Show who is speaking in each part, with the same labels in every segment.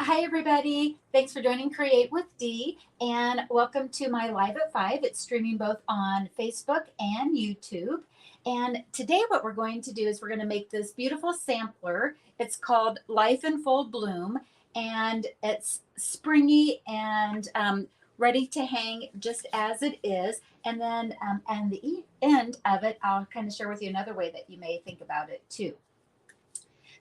Speaker 1: Hi, everybody. Thanks for joining Create with Dee, and welcome to my Live at 5. It's streaming both on Facebook and YouTube. And today, what we're going to do is we're going to make this beautiful sampler. It's called Life in Full Bloom, and it's springy and ready to hang just as it is. And then, and the end of it, I'll kind of share with you another way that you may think about it too.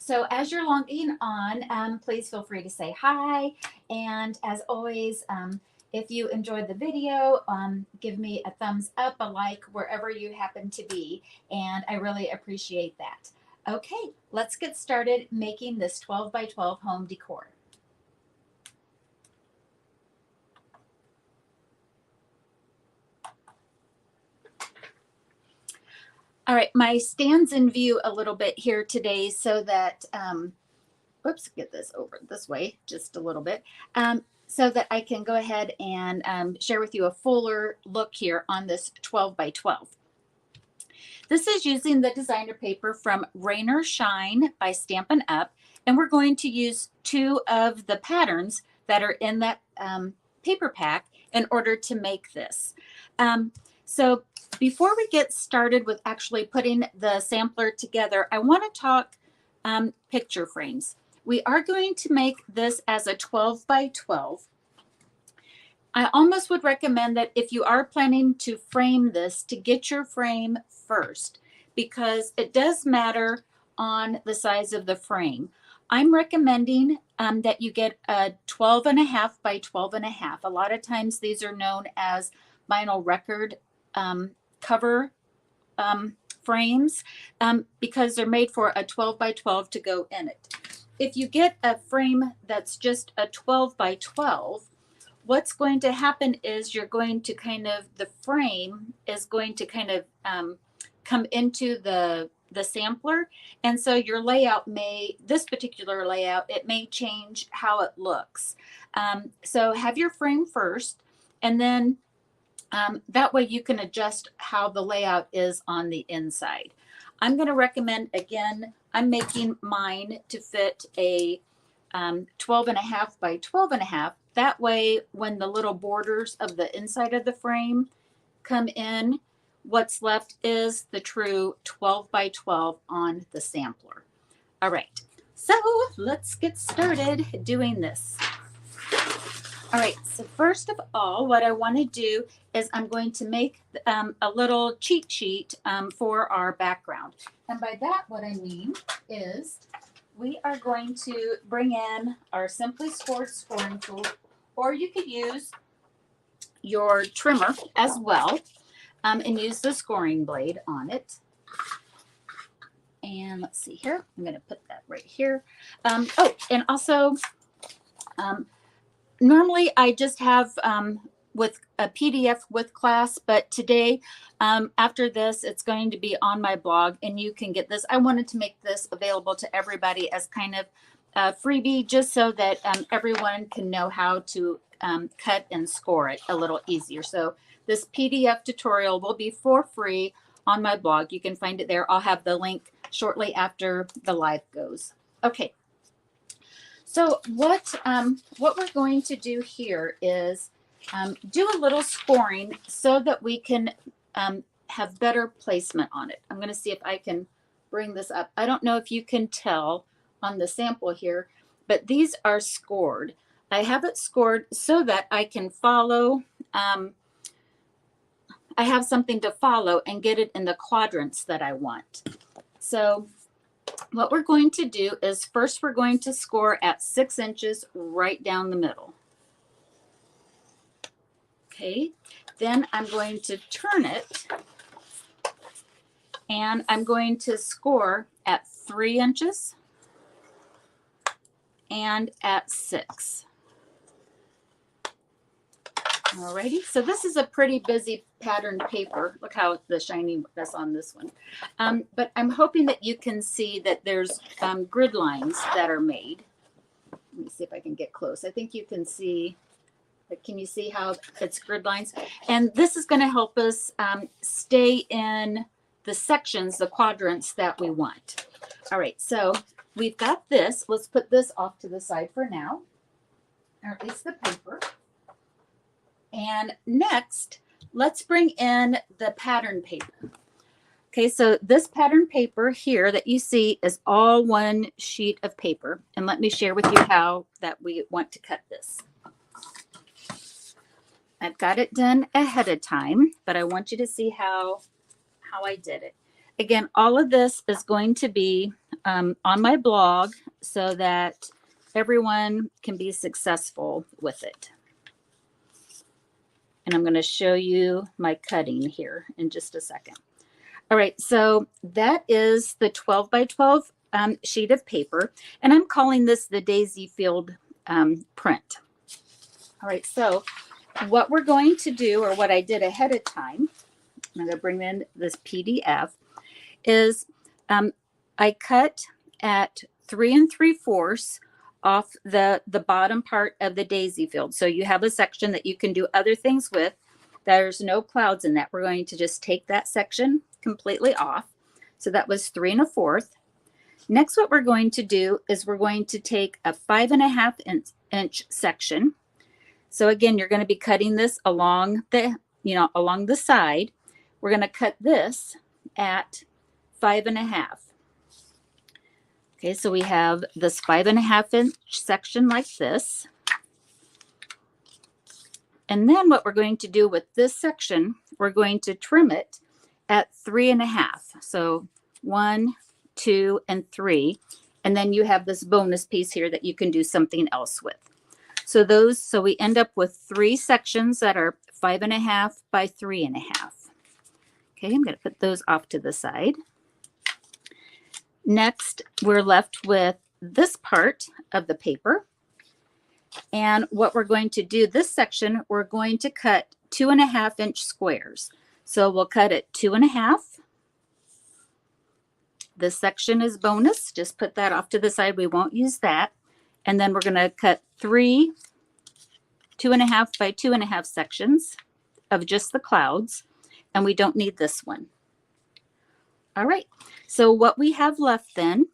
Speaker 1: So as you're logging on, please feel free to say hi. And as always, if you enjoyed the video, give me a thumbs up, a like, wherever you happen to be. And I really appreciate that. Okay, let's get started making this 12 by 12 home decor. All right, my stand's in view a little bit here today so that, whoops, get this over this way just a little bit, so that I can go ahead and share with you a fuller look here on this 12 by 12. This is using the designer paper from Rain or Shine by Stampin Up, and we're going to use two of the patterns that are in that paper pack in order to make this. So before we get started with actually putting the sampler together, I want to talk picture frames. We are going to make this as a 12 by 12. I almost would recommend that if you are planning to frame this, to get your frame first, because it does matter on the size of the frame. I'm recommending that you get a 12.5 by 12.5. A lot of times these are known as vinyl record cover frames because they're made for a 12 by 12 to go in it. If you get a frame that's just a 12 by 12, what's going to happen is you're going to the frame is going to come into the sampler. And so your layout this particular layout, it may change how it looks. So have your frame first, and then that way you can adjust how the layout is on the inside. I'm going to recommend, again, I'm making mine to fit a 12.5 by 12.5. That way, when the little borders of the inside of the frame come in, what's left is the true 12 by 12 on the sampler. All right, so let's get started doing this. All right, so first of all, what I want to do is I'm going to make a little cheat sheet for our background. And by that, what I mean is we are going to bring in our Simply Scored scoring tool, or you could use your trimmer as well, and use the scoring blade on it. And let's see here, I'm going to put that right here. Oh, and also, normally I just have with a PDF with class, but today after this, it's going to be on my blog and you can get this. I wanted to make this available to everybody as kind of a freebie, just so that everyone can know how to cut and score it a little easier. So this PDF tutorial will be for free on my blog. You can find it there. I'll have the link shortly after the live goes. Okay. So what we're going to do here is do a little scoring so that we can have better placement on it. I'm going to see if I can bring this up. I don't know if you can tell on the sample here, but these are scored. I have it scored so that I can follow. I have something to follow and get it in the quadrants that I want. So what we're going to do is first we're going to score at 6 inches right down the middle. Okay, then I'm going to turn it and I'm going to score at 3 inches and at 6. Alrighty, so this is a pretty busy patterned paper. Look how the shininess on this one. But I'm hoping that you can see that there's grid lines that are made. Let me see if I can get close. I think you can see, can you see how it's grid lines? And this is going to help us stay in the sections, the quadrants that we want. All right, so we've got this. Let's put this off to the side for now. or at least the paper. And next, let's bring in the pattern paper. Okay, so this pattern paper here that you see is all one sheet of paper. And let me share with you how that we want to cut this. I've got it done ahead of time, but I want you to see how I did it. Again, all of this is going to be on my blog so that everyone can be successful with it. And I'm going to show you my cutting here in just a second. All right, so that is the 12 by 12 sheet of paper, and I'm calling this the Daisy Field print. All right, so what we're going to do, or what I did ahead of time, I'm going to bring in this PDF, is I cut at 3 3/4 off the bottom part of the daisy field. So you have a section that you can do other things with. There's no clouds in that. We're going to just take that section completely off. So that was 3 1/4. Next, what we're going to do is we're going to take a 5 1/2 inch section. So again, you're going to be cutting this along along the side. We're going to cut this at 5 1/2. Okay, so we have this 5 1/2 inch section like this. And then what we're going to do with this section, we're going to trim it at 3 1/2. So 1, 2, and 3. And then you have this bonus piece here that you can do something else with. So we end up with 3 sections that are 5 1/2 by 3 1/2. Okay, I'm going to put those off to the side. Next, we're left with this part of the paper. And what we're going to do, this section, we're going to cut 2 1/2 inch squares. So we'll cut it 2 1/2. This section is bonus. Just put that off to the side. We won't use that. And then we're going to cut 3 2 1/2 by 2 1/2 sections of just the clouds. And we don't need this one. All right. So what we have left then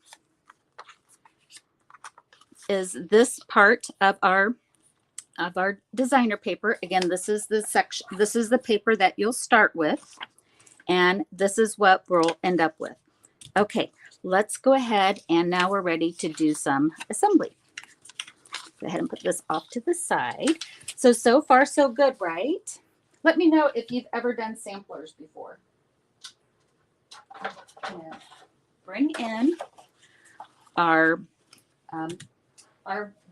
Speaker 1: is this part of our designer paper. Again, this is the section. This is the paper that you'll start with. And this is what we'll end up with. Okay, let's go ahead, and now we're ready to do some assembly. Go ahead and put this off to the side. So far, so good, right? Let me know if you've ever done samplers before. Bring in our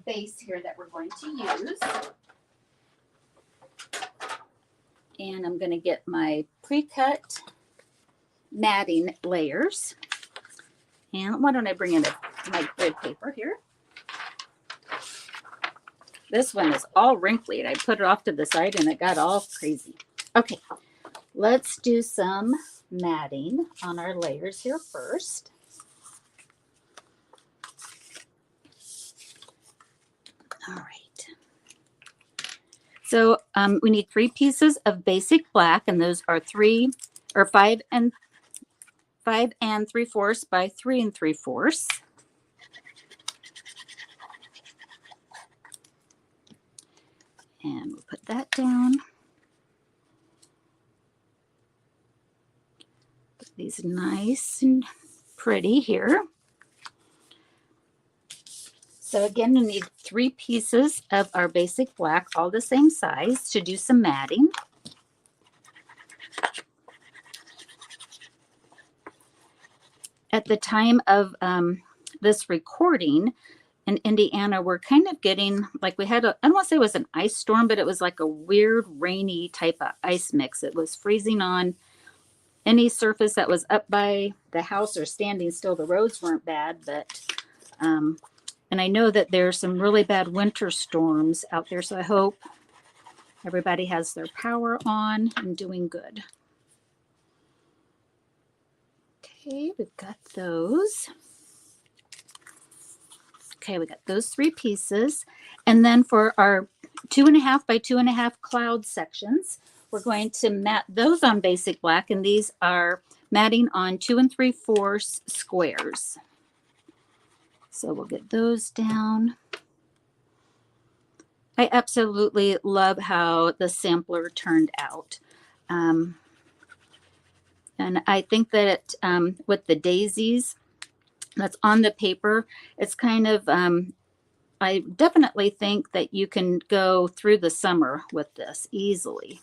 Speaker 1: base here that we're going to use. And I'm going to get my pre-cut matting layers. And why don't I bring in my grid paper here? This one is all wrinkly, and I put it off to the side and it got all crazy. Okay, let's do some matting on our layers here first. All right. So we need 3 pieces of basic black, and those are 5 3/4 by 3 3/4. And we'll put that down. Put these nice and pretty here. So again, we need 3 pieces of our basic black, all the same size, to do some matting. At the time of this recording in Indiana, we're kind of getting, like, we had I don't want to say it was an ice storm, but it was like a weird rainy type of ice mix. It was freezing on any surface that was up by the house or standing still. The roads weren't bad, but and I know that there's some really bad winter storms out there, so I hope everybody has their power on and doing good. Okay, we've got those. Okay, we got those 3 pieces. And then for our 2 1/2 by 2 1/2 cloud sections, we're going to mat those on basic black, and these are matting on 2 3/4 squares. So we'll get those down. I absolutely love how the sampler turned out. Um, and I think that with the daisies that's on the paper, it's kind of, I definitely think that you can go through the summer with this easily.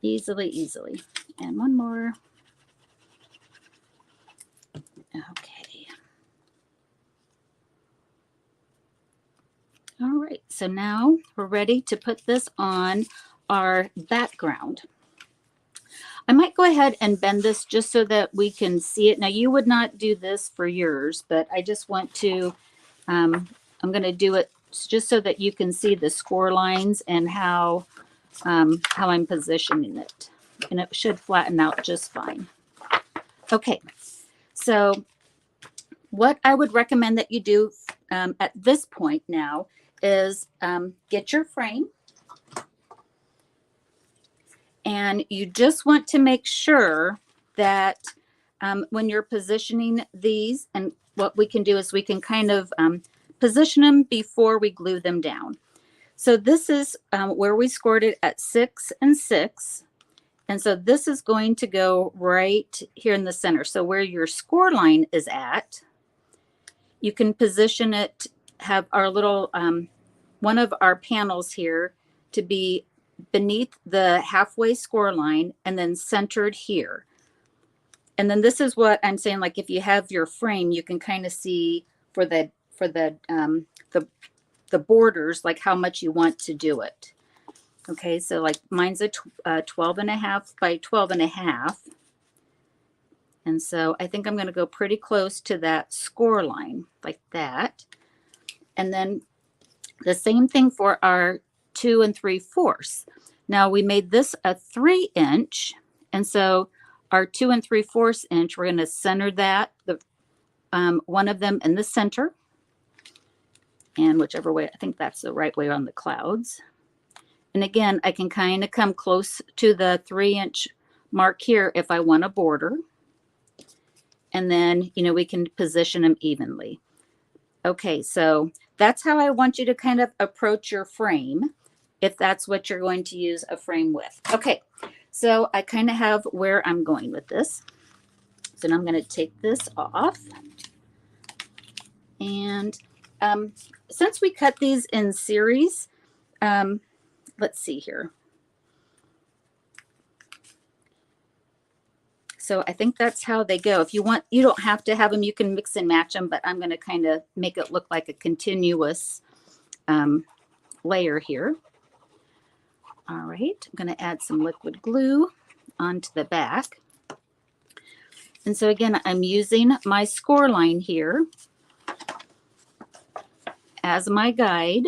Speaker 1: Easily, easily. And one more. Okay. All right, so now we're ready to put this on our background. I might go ahead and bend this just so that we can see it. Now you would not do this for yours, but I just want to, I'm going to do it just so that you can see the score lines and how I'm positioning it. And it should flatten out just fine. Okay, so what I would recommend that you do at this point now is get your frame. And you just want to make sure that when you're positioning these, and what we can do is we can kind of position them before we glue them down. So this is where we scored it at 6 and 6. And so this is going to go right here in the center. So where your score line is at, you can position it, have our little, one of our panels here to be beneath the halfway score line and then centered here. And then this is what I'm saying, like if you have your frame, you can kind of see for the borders, like how much you want to do it. Okay, so like mine's a 12.5 by 12.5. And so I think I'm going to go pretty close to that score line like that. And then the same thing for our 2 3/4. Now we made this a 3-inch. And so our 2 3/4 inch, we're going to center that, the one of them in the center. And whichever way, I think that's the right way on the clouds. And again, I can kind of come close to the 3-inch mark here if I want a border. And then, you know, we can position them evenly. Okay, so that's how I want you to kind of approach your frame, if that's what you're going to use a frame with. Okay, so I kind of have where I'm going with this. So now I'm going to take this off. And since we cut these in series, let's see here. So I think that's how they go. If you want, you don't have to have them. You can mix and match them, but I'm going to kind of make it look like a continuous layer here. All right, I'm going to add some liquid glue onto the back. And so again, I'm using my score line here as my guide.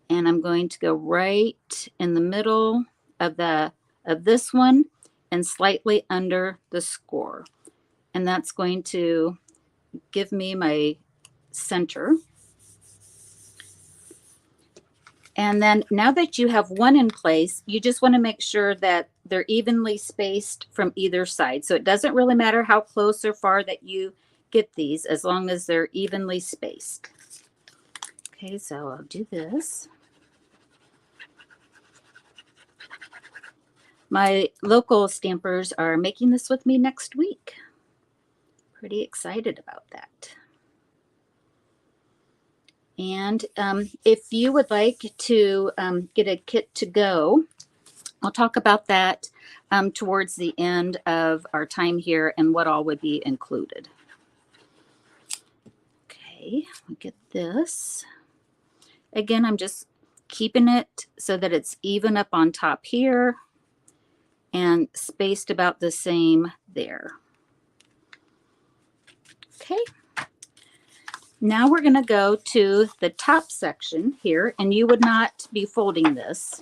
Speaker 1: And I'm going to go right in the middle of this one and slightly under the score. And that's going to give me my center. And then now that you have one in place, you just want to make sure that they're evenly spaced from either side. So it doesn't really matter how close or far that you get these, as long as they're evenly spaced. Okay, so I'll do this. My local stampers are making this with me next week. Pretty excited about that. And if you would like to get a kit to go, I'll talk about that towards the end of our time here and what all would be included. Okay, look get this. Again, I'm just keeping it so that it's even up on top here and spaced about the same there. Okay. Now we're going to go to the top section here, and you would not be folding this.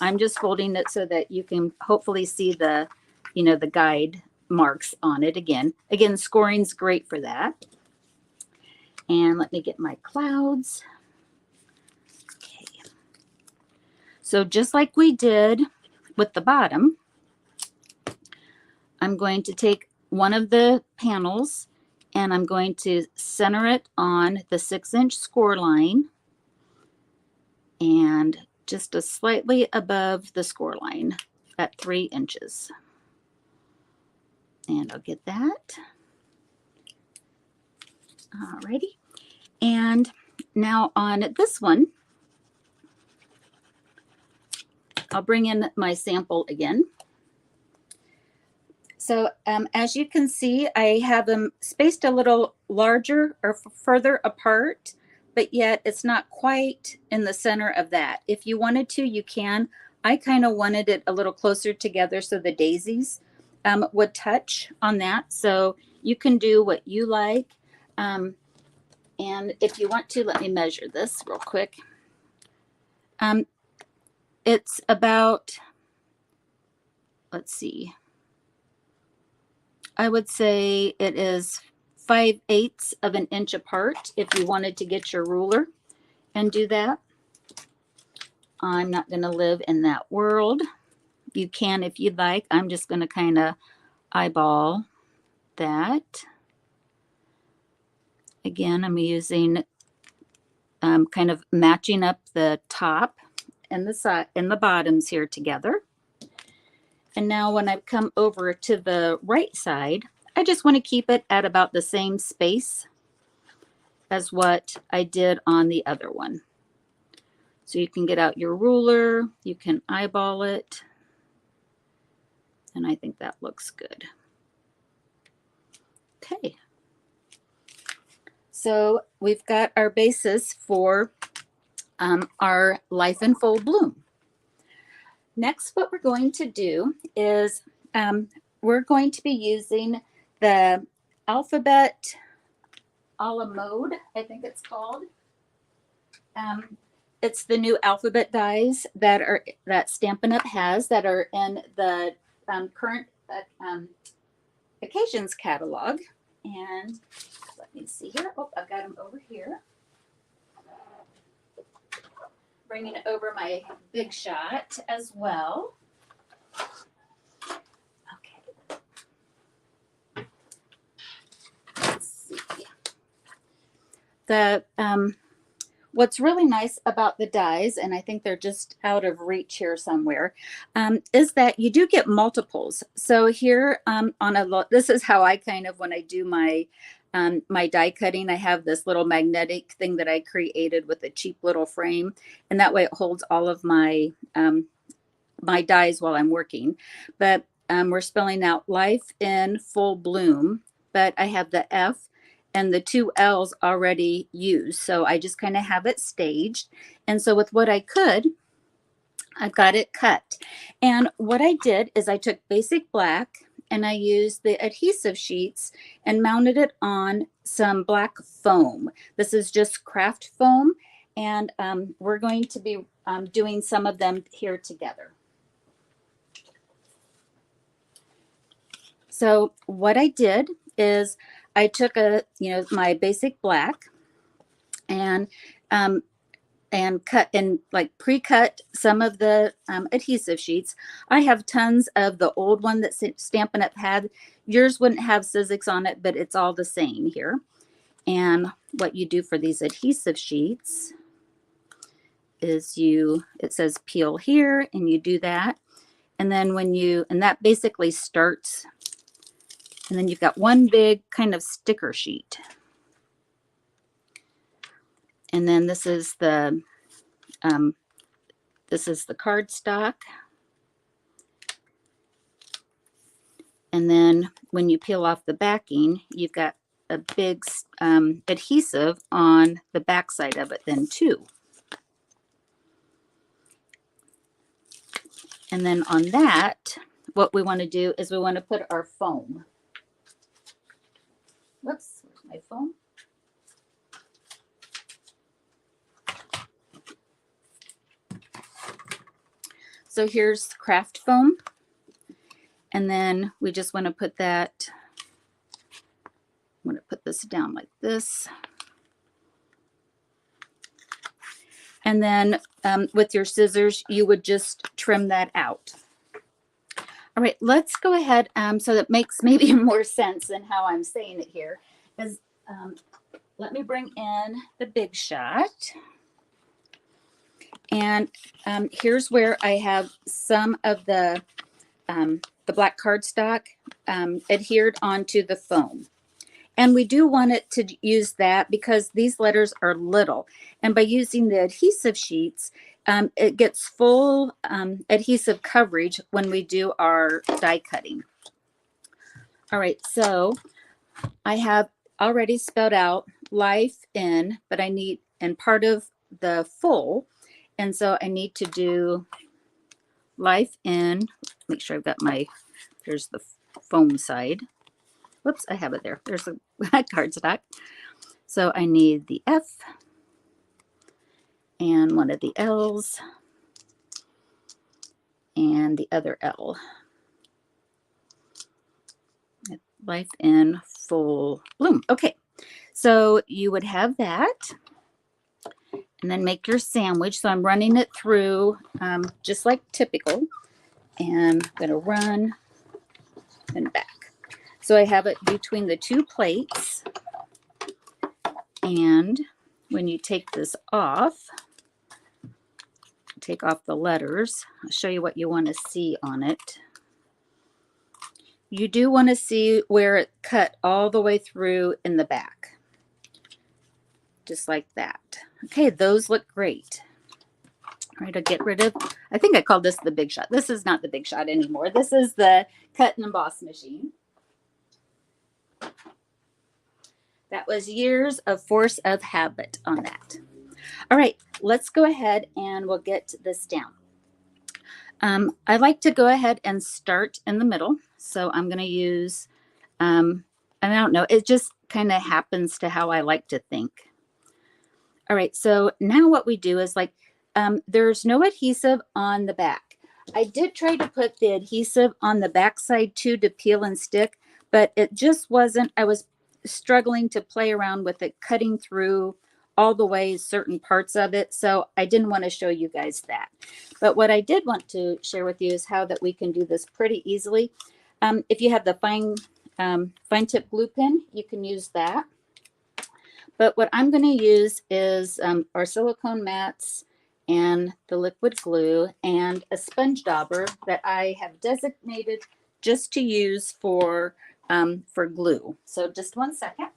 Speaker 1: I'm just folding it so that you can hopefully see the, you know, the guide marks on it again. Again, scoring's great for that. And let me get my clouds. Okay. So just like we did with the bottom, I'm going to take one of the panels and I'm going to center it on the 6-inch score line. and just a slightly above the score line at 3 inches. And I'll get that. Alrighty. And now on this one, I'll bring in my sample again. So as you can see, I have them spaced a little larger or further apart, but yet it's not quite in the center of that. If you wanted to, you can. I kind of wanted it a little closer together so the daisies would touch on that. So you can do what you like. And if you want to, let me measure this real quick. It's about, let's see, I would say it is 5/8 of an inch apart if you wanted to get your ruler and do that. I'm not going to live in that world. You can if you'd like. I'm just going to kind of eyeball that. Again, I'm using kind of matching up the top and the side and the bottoms here together. And now when I come over to the right side, I just want to keep it at about the same space as what I did on the other one. So you can get out your ruler, you can eyeball it, and I think that looks good. Okay. So we've got our basis for our Life in Full Bloom. Next, what we're going to do is we're going to be using the Alphabet a la mode, I think it's called. It's the new alphabet dies that Stampin' Up has that are in the current occasions catalog. And let me see here. Oh, I've got them over here. Bringing over my Big Shot as well. Okay. Let's see. The what's really nice about the dies, and I think they're just out of reach here somewhere, is that you do get multiples. So here this is how I kind of, when I do my my die cutting, I have this little magnetic thing that I created with a cheap little frame, and that way it holds all of my my dies while I'm working. But we're spelling out Life in Full Bloom, but I have the F and the 2 L's already used. So I just kind of have it staged. And so with what I've got it cut. And what I did is I took basic black and I used the adhesive sheets and mounted it on some black foam. This is just craft foam. And we're going to be doing some of them here together. So what I did is I took my basic black and cut and like pre-cut some of the adhesive sheets. I have tons of the old one that Stampin' Up had. Yours wouldn't have Sizzix on it, but it's all the same here. And what you do for these adhesive sheets is it says peel here, and you do that. And then and that basically starts. And then you've got one big kind of sticker sheet. And then this is the cardstock. And then when you peel off the backing, you've got a big adhesive on the back side of it then too. And then on that, what we want to do is we want to put our foam. Whoops, where's my foam? So here's craft foam. And then we just want to put that, I'm going to put this down like this. And then with your scissors, you would just trim that out. All right, let's go ahead so that makes maybe more sense than how I'm saying it here. Let me bring in the Big Shot. And here's where I have some of the black cardstock adhered onto the foam. And we do want it to use that because these letters are little. And by using the adhesive sheets, it gets full adhesive coverage when we do our die cutting. All right, so I have already spelled out life in, but I need, and part of the full. And so I need to do life in, make sure I've got my, there's the foam side. Whoops, I have it there. There's a cardstock. So I need the F and one of the L's and the other L. Life in full bloom. Okay, so you would have that and then make your sandwich. So I'm running it through just like typical, and I'm going to run and back. So I have it between the two plates, and when you take this off, take off the letters. I'll show you what you want to see on it. You do want to see where it cut all the way through in the back, just like that. Okay, those look great. All right, I'll get rid of, I think I called this the Big Shot. This is not the Big Shot anymore. This is the cut and emboss machine. That was years of force of habit on that. All right, let's go ahead and we'll get this down. I like to go ahead and start in the middle. So I'm going to use, and I don't know, it just kind of happens to how I like to think. All right, so now what we do is like, there's no adhesive on the back. I did try to put the adhesive on the back side too to peel and stick, but it just wasn't, I was struggling to play around with it, cutting through all the way certain parts of it. So I didn't want to show you guys that. But what I did want to share with you is how that we can do this pretty easily. If you have the fine tip glue pen, you can use that. But what I'm going to use is our silicone mats and the liquid glue and a sponge dauber that I have designated just to use for glue. So just 1 second.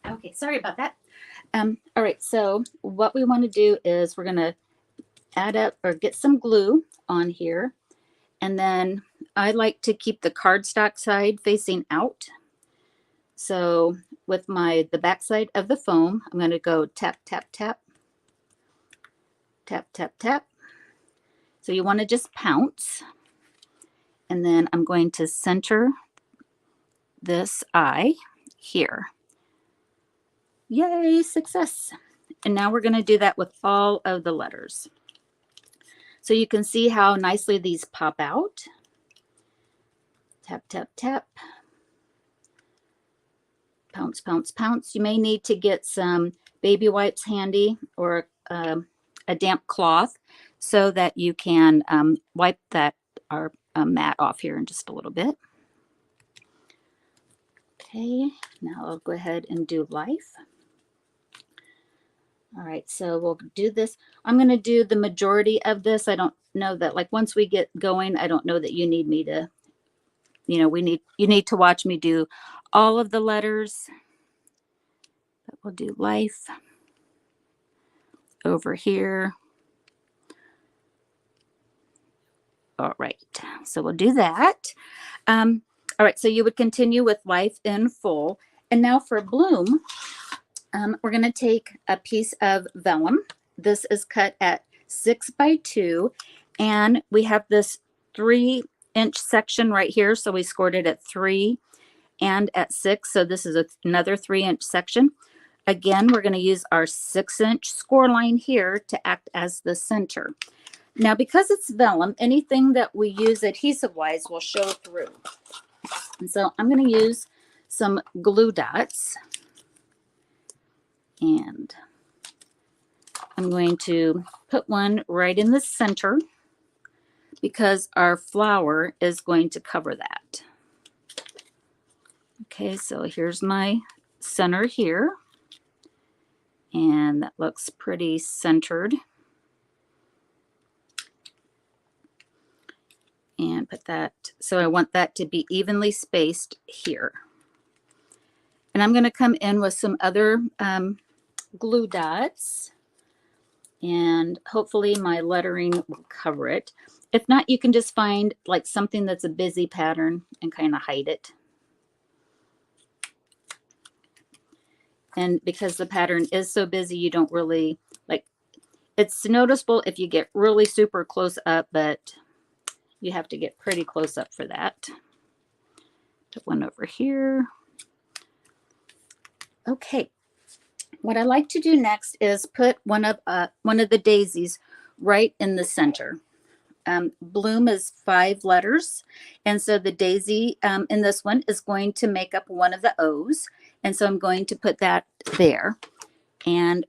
Speaker 1: Okay, sorry about that. All right, so what we want to do is we're going to add up or get some glue on here. And then I like to keep the cardstock side facing out. So with the back side of the foam, I'm going to go tap, tap, tap, tap, tap, tap. So you want to just pounce. And then I'm going to center this eye here. Yay, success. And now we're going to do that with all of the letters. So you can see how nicely these pop out. Tap, tap, tap. Pounce, pounce, pounce. You may need to get some baby wipes handy or a damp cloth so that you can wipe our mat off here in just a little bit. Okay, now I'll go ahead and do life. All right, so we'll do this. I'm going to do the majority of this. I don't know that, like, once we get going, I don't know that you need me to, you know, you need to watch me do all of the letters. But we'll do life over here. All right, so we'll do that. All right, so you would continue with life in full. And now for bloom, we're going to take a piece of vellum. This is cut at 6 by 2, and we have this 3-inch section right here. So we scored it at 3 and at 6. So this is another 3-inch section. Again, we're going to use our 6-inch score line here to act as the center. Now, because it's vellum, anything that we use adhesive-wise will show through. And so I'm going to use some glue dots. And I'm going to put one right in the center, because our flower is going to cover that. Okay, so here's my center here, and that looks pretty centered. And put that, so I want that to be evenly spaced here. And I'm going to come in with some other glue dots, and hopefully my lettering will cover it. If not, you can just find like something that's a busy pattern and kind of hide it. And because the pattern is so busy, you don't really like, it's noticeable if you get really super close up, but you have to get pretty close up for that. Put one over here. Okay. What I like to do next is put one of the daisies right in the center. Bloom is 5 letters, and so the daisy in this one is going to make up one of the O's, and so I'm going to put that there. And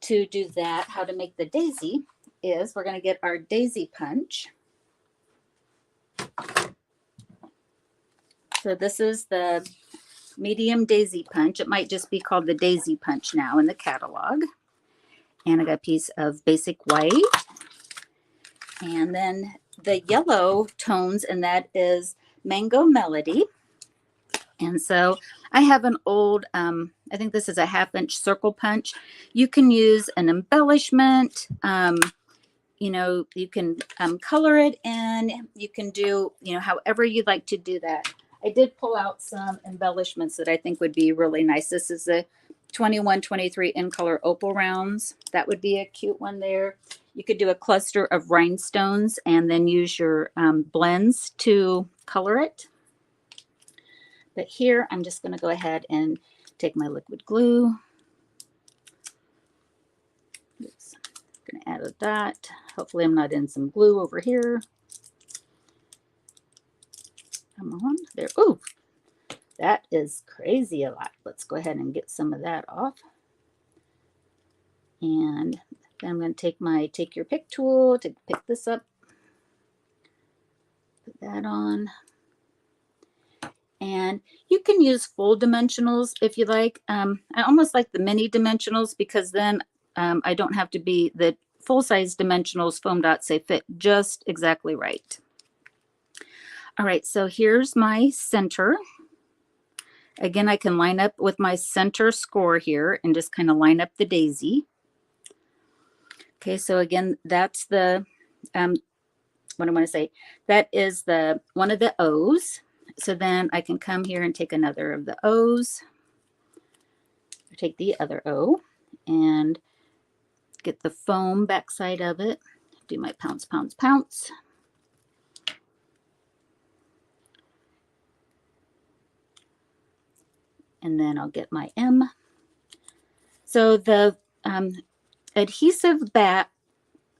Speaker 1: to do that, how to make the daisy is we're going to get our daisy punch. So this is the medium daisy punch. It might just be called the daisy punch now in the catalog. And I got a piece of basic white. And then the yellow tones, and that is Mango Melody. And so I have an old, I think this is a 1/2-inch circle punch. You can use an embellishment. You know, you can color it in. You can do, you know, however you'd like to do that. I did pull out some embellishments that I think would be really nice. This is the 21-23 in color opal rounds. That would be a cute one there. You could do a cluster of rhinestones and then use your blends to color it. But here I'm just going to go ahead and take my liquid glue. Oops. I'm going to add a dot. Hopefully I'm not in some glue over here. Come on there. Ooh, that is crazy a lot. Let's go ahead and get some of that off. And then I'm going to take my take your pick tool to pick this up. Put that on. And you can use full dimensionals if you like. I almost like the mini dimensionals because then I don't have to be the full-size dimensionals foam dots. They fit just exactly right. All right, so here's my center. Again, I can line up with my center score here and just kind of line up the daisy. Okay, so again, that's the, what I want to say, that is the one of the O's. So then I can come here and take another of the O's, take the other O and get the foam backside of it, do my pounce, pounce, pounce. And then I'll get my M. So the adhesive back,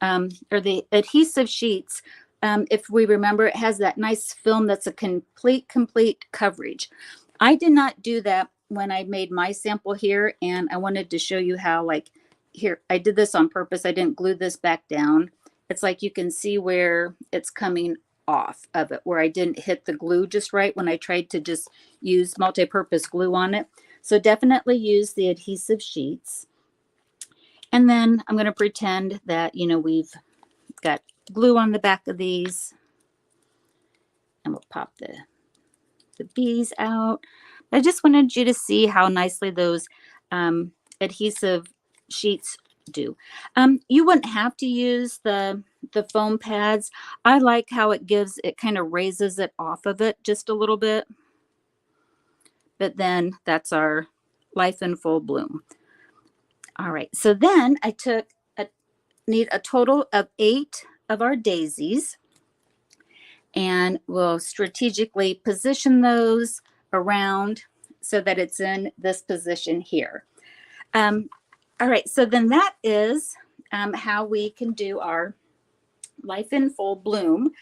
Speaker 1: or the adhesive sheets, if we remember, it has that nice film that's a complete coverage. I did not do that when I made my sample here, and I wanted to show you how, like, here, I did this on purpose. I didn't glue this back down. It's like you can see where it's coming off of it, where I didn't hit the glue just right when I tried to just use multi-purpose glue on it. So definitely use the adhesive sheets. And then I'm going to pretend that, you know, we've got glue on the back of these, and we'll pop the bees out. I just wanted you to see how nicely those adhesive sheets do. You wouldn't have to use the foam pads. I like how it gives, it kind of raises it off of it just a little bit. But then that's our Life in Full Bloom. All right, so then I need a total of 8 of our daisies, and we'll strategically position those around so that it's in this position here. All right, so then that is how we can do our Life in Full Bloom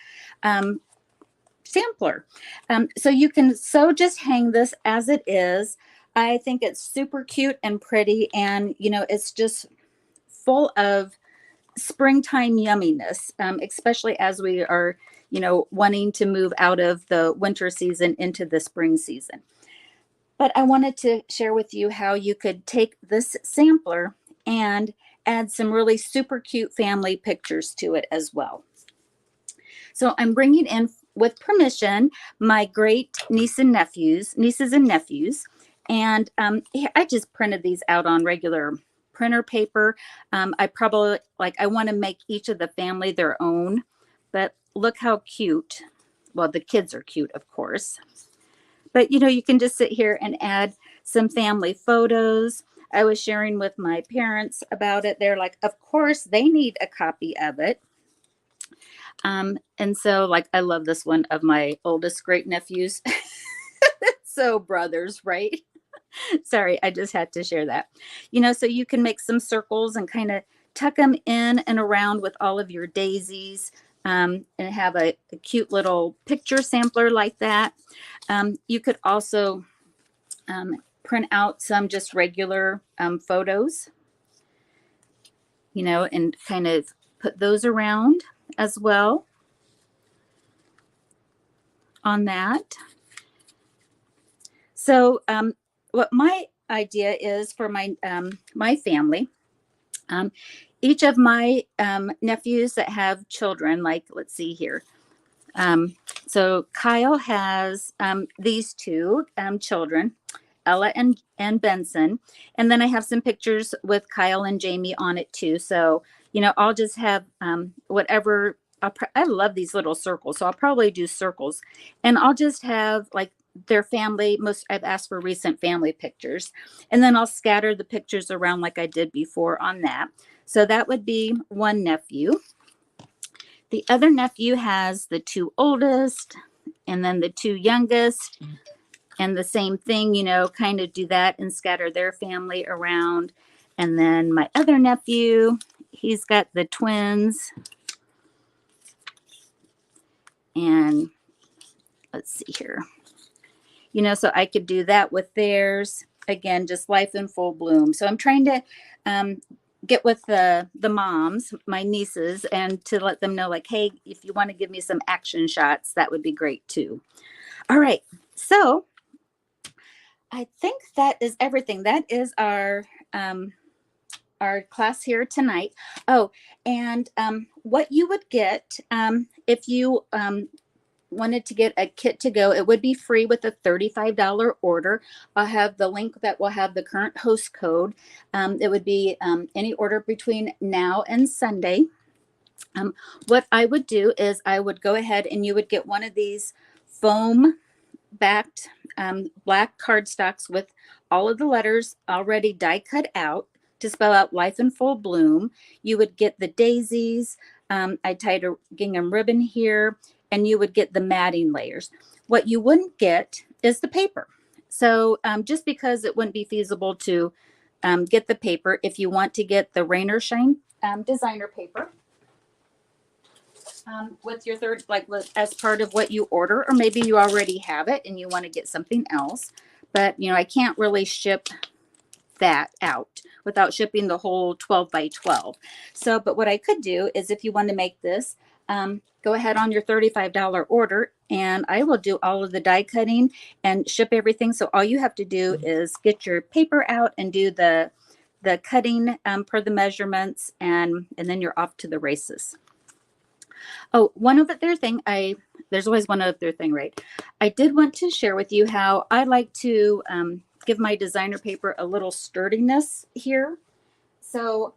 Speaker 1: sampler. So you can just hang this as it is. I think it's super cute and pretty, and you know, it's just full of springtime yumminess, especially as we are, wanting to move out of the winter season into the spring season. But I wanted to share with you how you could take this sampler and add some really super cute family pictures to it as well. So I'm bringing in, with permission, my great nieces and nephews. And I just printed these out on regular printer paper. I want to make each of the family their own, but look how cute. Well, the kids are cute, of course. But, you can just sit here and add some family photos. I was sharing with my parents about it. They're like, of course, they need a copy of it. And so, I love this one of my oldest great nephews. So brothers, right? Sorry, I just had to share that. So you can make some circles and kind of tuck them in and around with all of your daisies, and have a cute little picture sampler like that. You could also print out some just regular photos, and kind of put those around as well on that. So what my idea is for my my family, each of my nephews that have children, let's see here. So Kyle has these two children, Ella and Benson. And then I have some pictures with Kyle and Jamie on it too. So, I'll just have whatever. I love these little circles. So I'll probably do circles. And I'll just have their family. I've asked for recent family pictures. And then I'll scatter the pictures around like I did before on that. So that would be one nephew. The other nephew has the two oldest and then the two youngest. And the same thing, kind of do that and scatter their family around. And then my other nephew, he's got the twins. And let's see here. So I could do that with theirs. Again, just life in full bloom. So I'm trying to get with the moms, my nieces, and to let them know, hey, if you want to give me some action shots, that would be great too. All right. So I think that is everything. That is our class here tonight. Oh, and what you would get if you wanted to get a kit to go, it would be free with a $35 order. I'll have the link that will have the current host code. It would be any order between now and Sunday. What I would do is I would go ahead and you would get one of these foam backed black cardstocks with all of the letters already die cut out to spell out life in full bloom. You would get the daisies. I tied a gingham ribbon here, and you would get the matting layers. What you wouldn't get is the paper. So just because it wouldn't be feasible to get the paper, if you want to get the Rain or Shine designer paper, with your third, as part of what you order, or maybe you already have it and you want to get something else. But, I can't really ship that out without shipping the whole 12 by 12. So, but what I could do is if you want to make this, go ahead on your $35 order and I will do all of the die cutting and ship everything. So all you have to do is get your paper out and do the cutting per the measurements, and then you're off to the races. Oh, one other thing, there's always one other thing, right? I did want to share with you how I like to give my designer paper a little sturdiness here. So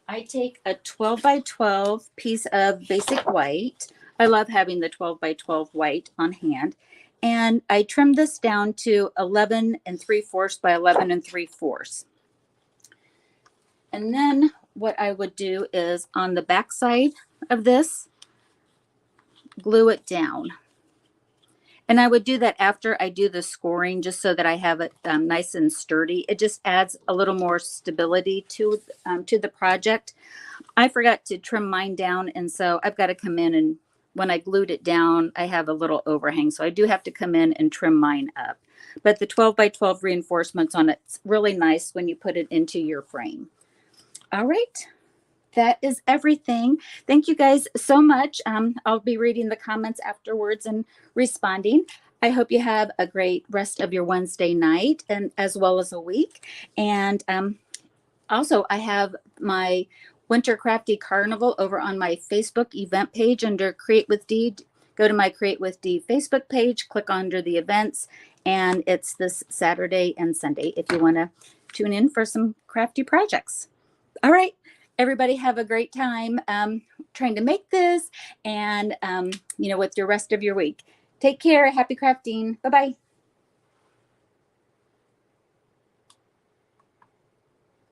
Speaker 1: I take a 12 by 12 piece of basic white. I love having the 12 by 12 white on hand. And I trim this down to 11 3/4 by 11 3/4. And then what I would do is on the back side of this, glue it down. And I would do that after I do the scoring, just so that I have it nice and sturdy. It just adds a little more stability to the project. I forgot to trim mine down, and so I've got to come in, and when I glued it down, I have a little overhang. So I do have to come in and trim mine up. But the 12 by 12 reinforcements on it's really nice when you put it into your frame. All right. that is everything. Thank you guys so much. I'll be reading the comments afterwards and responding. I hope you have a great rest of your Wednesday night and as well as a week. And also, I have my Winter Crafty Carnival over on my Facebook event page under Create with D. Go to my Create with D Facebook page, click under the events, and it's this Saturday and Sunday if you want to tune in for some crafty projects. All right, everybody have a great time trying to make this and, with your rest of your week. Take care. Happy crafting. Bye-bye.